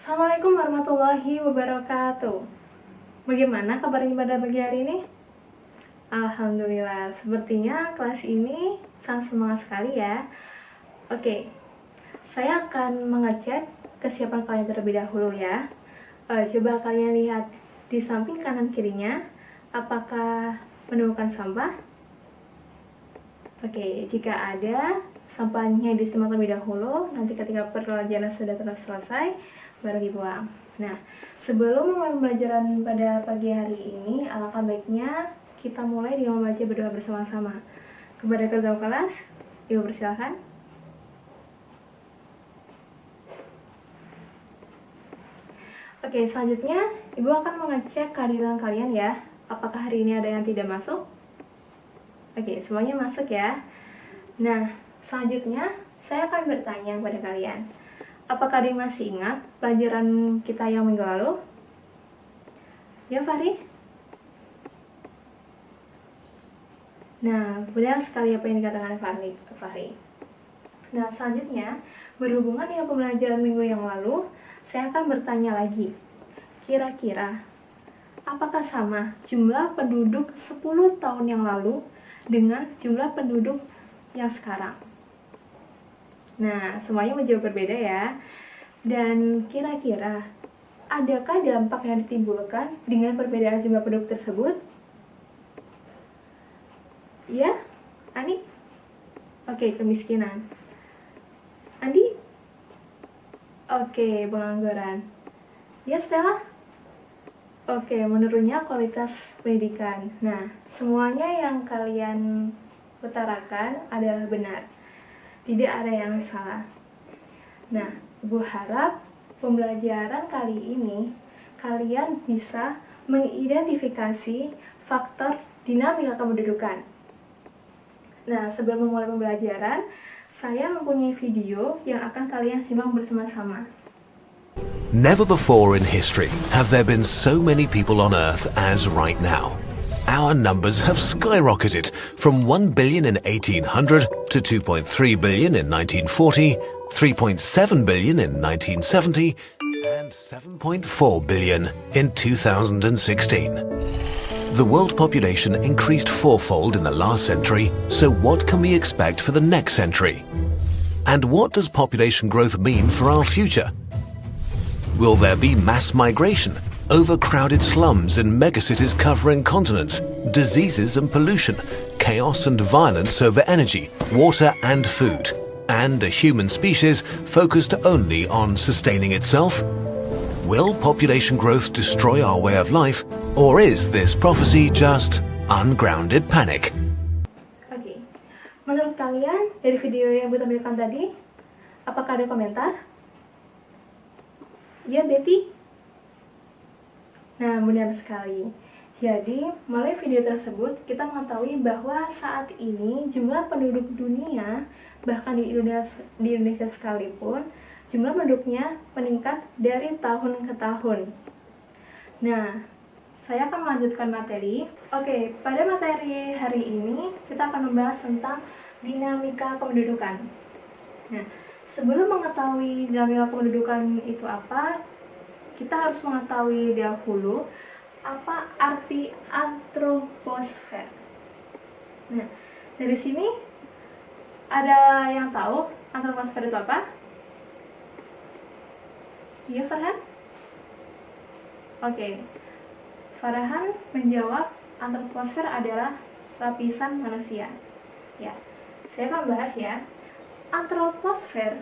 Assalamualaikum warahmatullahi wabarakatuh. Bagaimana kabarnya pada pagi hari ini? Alhamdulillah, sepertinya kelas ini sangat semangat sekali ya. Oke, saya akan mengecek kesiapan kalian terlebih dahulu ya. Coba kalian lihat di samping kanan kirinya, apakah menemukan sampah? Oke, jika ada, sampahnya disemprot terlebih dahulu. Nanti ketika pelajaran sudah selesai, baru dibuang. Nah, sebelum memulai pembelajaran pada pagi hari ini, alangkah baiknya kita mulai dengan membaca berdoa bersama-sama. Kepada ketua kelas, Ibu persilakan. Oke, selanjutnya Ibu akan mengecek kehadiran kalian ya. Apakah hari ini ada yang tidak masuk? Oke, semuanya masuk ya. Nah, selanjutnya saya akan bertanya kepada kalian. Apakah ada yang masih ingat pelajaran kita yang minggu lalu? Ya, Fahri? Nah, benar sekali apa yang dikatakan Fahri. Nah, selanjutnya, berhubungan dengan pembelajaran minggu yang lalu, saya akan bertanya lagi. Kira-kira, apakah sama jumlah penduduk 10 tahun yang lalu dengan jumlah penduduk yang sekarang? Nah, semuanya menjawab berbeda ya. Dan kira-kira, adakah dampak yang ditimbulkan dengan perbedaan jumlah penduduk tersebut? Ya, Ani? Oke, kemiskinan. Andi? Oke, pengangguran. Ya, Stella? Oke, menurunnya kualitas pendidikan. Nah, semuanya yang kalian utarakan adalah benar. Tidak ada yang salah. Nah, Ibu harap pembelajaran kali ini kalian bisa mengidentifikasi faktor dinamika kependudukan. Nah, sebelum memulai pembelajaran, saya mempunyai video yang akan kalian simak bersama-sama. Never before in history have there been so many people on Earth as right now. Our numbers have skyrocketed from 1 billion in 1800 to 2.3 billion in 1940, 3.7 billion in 1970, and 7.4 billion in 2016. The world population increased fourfold in the last century, so what can we expect for the next century? And what does population growth mean for our future? Will there be mass migration, overcrowded slums in megacities covering continents, diseases and pollution, chaos and violence over energy, water and food, and a human species focused only on sustaining itself? Will population growth destroy our way of life, or is this prophecy just ungrounded panic? Oke, menurut kalian dari video yang Ibu tampilkan tadi, apakah ada komentar? Ya, Betty? Nah, benar sekali. Jadi, melalui video tersebut, kita mengetahui bahwa saat ini jumlah penduduk dunia, bahkan di Indonesia sekalipun, jumlah penduduknya meningkat dari tahun ke tahun. Nah, saya akan melanjutkan materi. Oke, pada materi hari ini, kita akan membahas tentang dinamika kependudukan. Nah, sebelum mengetahui dinamika kependudukan itu apa, kita harus mengetahui dahulu apa arti antroposfer. Nah, dari sini ada yang tahu antroposfer itu apa? Ya, Farhan? Oke. Farhan menjawab antroposfer adalah lapisan manusia. Ya, saya akan bahas ya. Antroposfer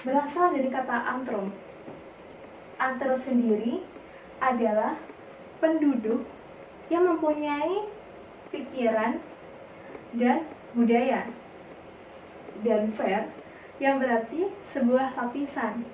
berasal dari kata antrom. Antro sendiri adalah penduduk yang mempunyai pikiran dan budaya, dan fer yang berarti sebuah lapisan.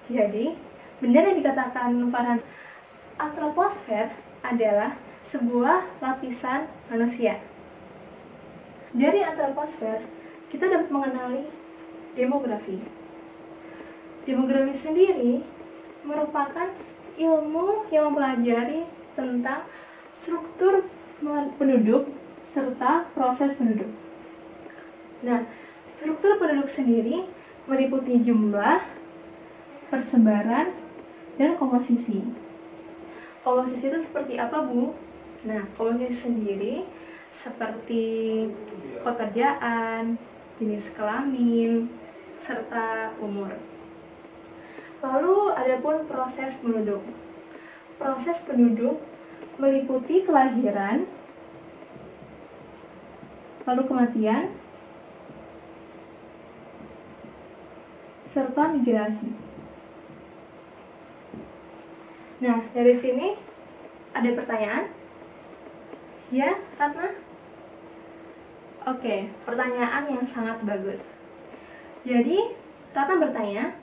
Jadi, benar yang dikatakan Farhan, antroposfer adalah sebuah lapisan manusia. Dari antroposfer, kita dapat mengenali demografi. Demografi sendiri merupakan ilmu yang mempelajari tentang struktur penduduk serta proses penduduk. Nah, struktur penduduk sendiri meliputi jumlah, persebaran, dan komposisi. Komposisi itu seperti apa, Bu? Nah, komposisi sendiri seperti pekerjaan, jenis kelamin, serta umur. Lalu adapun proses penduduk. Proses penduduk meliputi kelahiran, lalu kematian, serta migrasi. Nah, dari sini ada pertanyaan? Ya, Ratna? Oke, pertanyaan yang sangat bagus. Jadi, Ratna bertanya,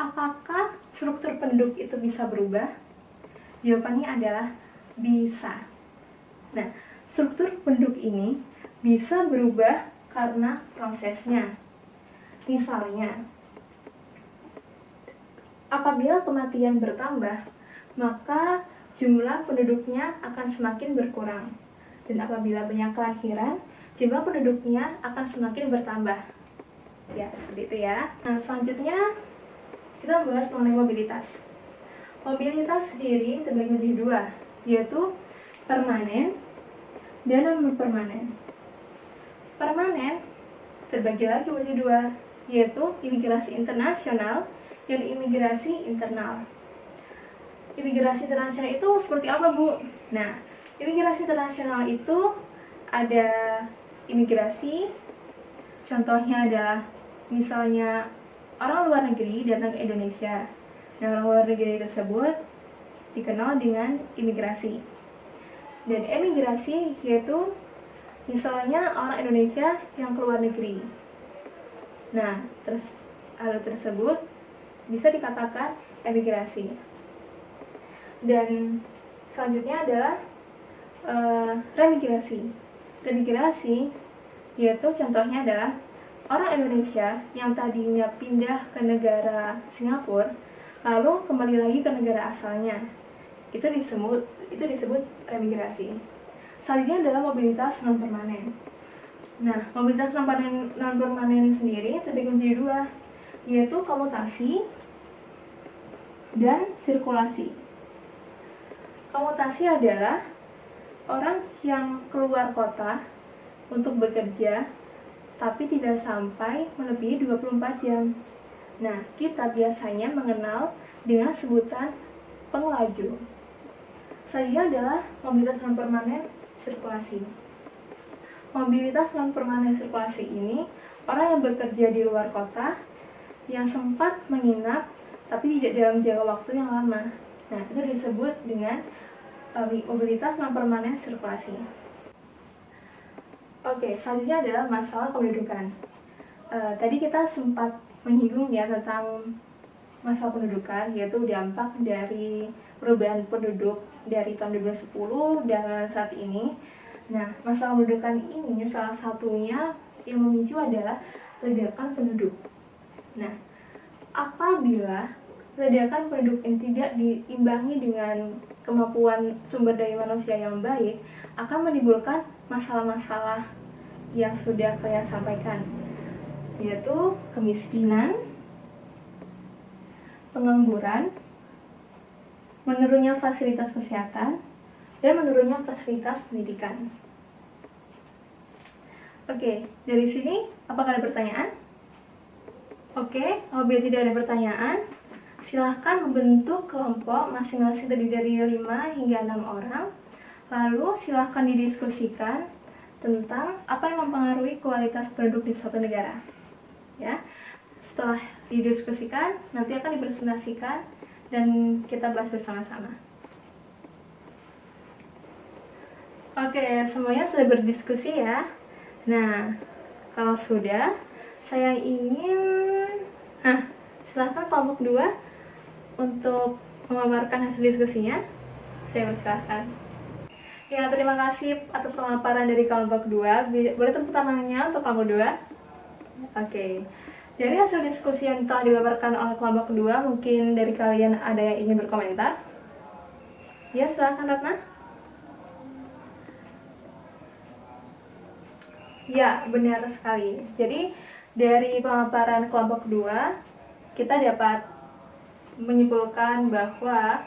apakah struktur penduduk itu bisa berubah? Jawabannya adalah bisa. Nah, struktur penduduk ini bisa berubah karena prosesnya. Misalnya, apabila kematian bertambah, maka jumlah penduduknya akan semakin berkurang. Dan apabila banyak kelahiran, jumlah penduduknya akan semakin bertambah. Ya, seperti itu ya. Nah, selanjutnya kita membahas mengenai mobilitas. Mobilitas sendiri terbagi menjadi dua, yaitu permanen dan non-permanen. Permanen terbagi lagi menjadi dua, yaitu imigrasi internasional dan imigrasi internal. Imigrasi internasional itu seperti apa, Bu? Nah, imigrasi internasional itu ada imigrasi, contohnya adalah misalnya orang luar negeri datang ke Indonesia. Nah, orang luar negeri tersebut dikenal dengan imigrasi. Dan emigrasi yaitu misalnya orang Indonesia yang keluar negeri. Nah, hal tersebut bisa dikatakan emigrasi. Dan selanjutnya adalah remigrasi. Remigrasi yaitu contohnya adalah orang Indonesia yang tadinya pindah ke negara Singapura lalu kembali lagi ke negara asalnya. Itu disebut remigrasi. Selanjutnya adalah mobilitas non permanen. Nah, mobilitas non permanen sendiri terbagi menjadi dua, yaitu komutasi dan sirkulasi. Komutasi adalah orang yang keluar kota untuk bekerja tapi tidak sampai melebihi 24 jam. Nah, kita biasanya mengenal dengan sebutan pengelaju. Selanjutnya adalah mobilitas non permanen sirkulasi. Mobilitas non permanen sirkulasi ini orang yang bekerja di luar kota yang sempat menginap tapi tidak dalam jangka waktu yang lama. Nah, itu disebut dengan mobilitas non permanen sirkulasi. Oke, selanjutnya adalah masalah kependudukan. Tadi kita sempat menyinggung ya tentang masalah pendudukan, yaitu dampak dari perubahan penduduk dari tahun 2010 dan saat ini. Nah, masalah pendudukan ini salah satunya yang memicu adalah ledakan penduduk. Nah, apabila ledakan penduduk ini tidak diimbangi dengan kemampuan sumber daya manusia yang baik, akan menimbulkan masalah-masalah yang sudah saya sampaikan, yaitu kemiskinan, pengangguran, menurunnya fasilitas kesehatan, dan menurunnya fasilitas pendidikan. Oke, dari sini apakah ada pertanyaan? Oke, apabila tidak ada pertanyaan, silahkan membentuk kelompok masing-masing terdiri dari 5 hingga 6 orang. Lalu silahkan didiskusikan tentang apa yang mempengaruhi kualitas penduduk di suatu negara. Ya, setelah didiskusikan, nanti akan dipresentasikan dan kita bahas bersama-sama. Oke, semuanya sudah berdiskusi ya. Nah, kalau sudah, saya ingin silahkan kelompok 2 untuk memaparkan hasil diskusinya. Saya persilahkan. Ya, terima kasih atas pemaparan dari kelompok 2. Boleh tepuk tangannya untuk kelompok 2? Oke. Dari hasil diskusi yang telah dipaparkan oleh kelompok 2, mungkin dari kalian ada yang ingin berkomentar? Ya, silahkan Ratna. Ya, benar sekali. Jadi, dari pemaparan kelompok 2, kita dapat menyimpulkan bahwa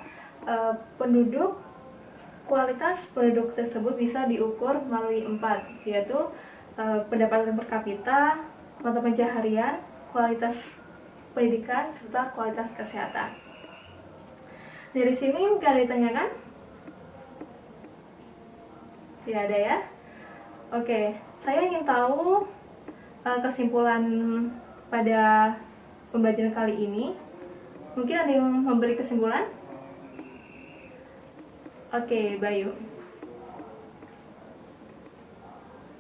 kualitas penduduk tersebut bisa diukur melalui 4, yaitu pendapatan per kapita, mata pencaharian, kualitas pendidikan, serta kualitas kesehatan. Dari sini mungkin ada ditanyakan? Tidak ada ya? Oke, saya ingin tahu kesimpulan pada pembelajaran kali ini. Mungkin ada yang memberi kesimpulan? Oke, Bayu.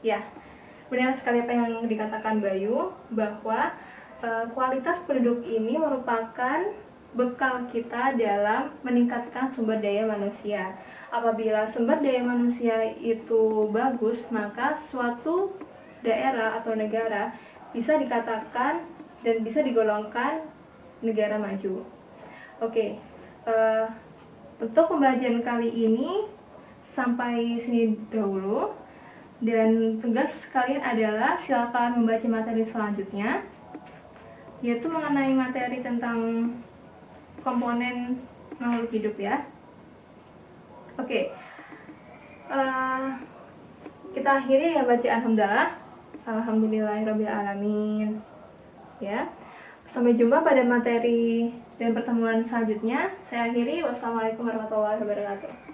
Ya, benar sekali apa yang dikatakan Bayu, bahwa kualitas penduduk ini merupakan bekal kita dalam meningkatkan sumber daya manusia. Apabila sumber daya manusia itu bagus, maka suatu daerah atau negara bisa dikatakan dan bisa digolongkan negara maju. Oke, untuk pembelajaran kali ini sampai sini dahulu, dan tugas kalian adalah silakan membaca materi selanjutnya, yaitu mengenai materi tentang komponen makhluk hidup ya. Oke, kita akhiri dengan bacaan hamdalah. Alhamdulillahirrabbilalamin. Ya, sampai jumpa pada materi dan pertemuan selanjutnya. Saya akhiri. Wassalamualaikum warahmatullahi wabarakatuh.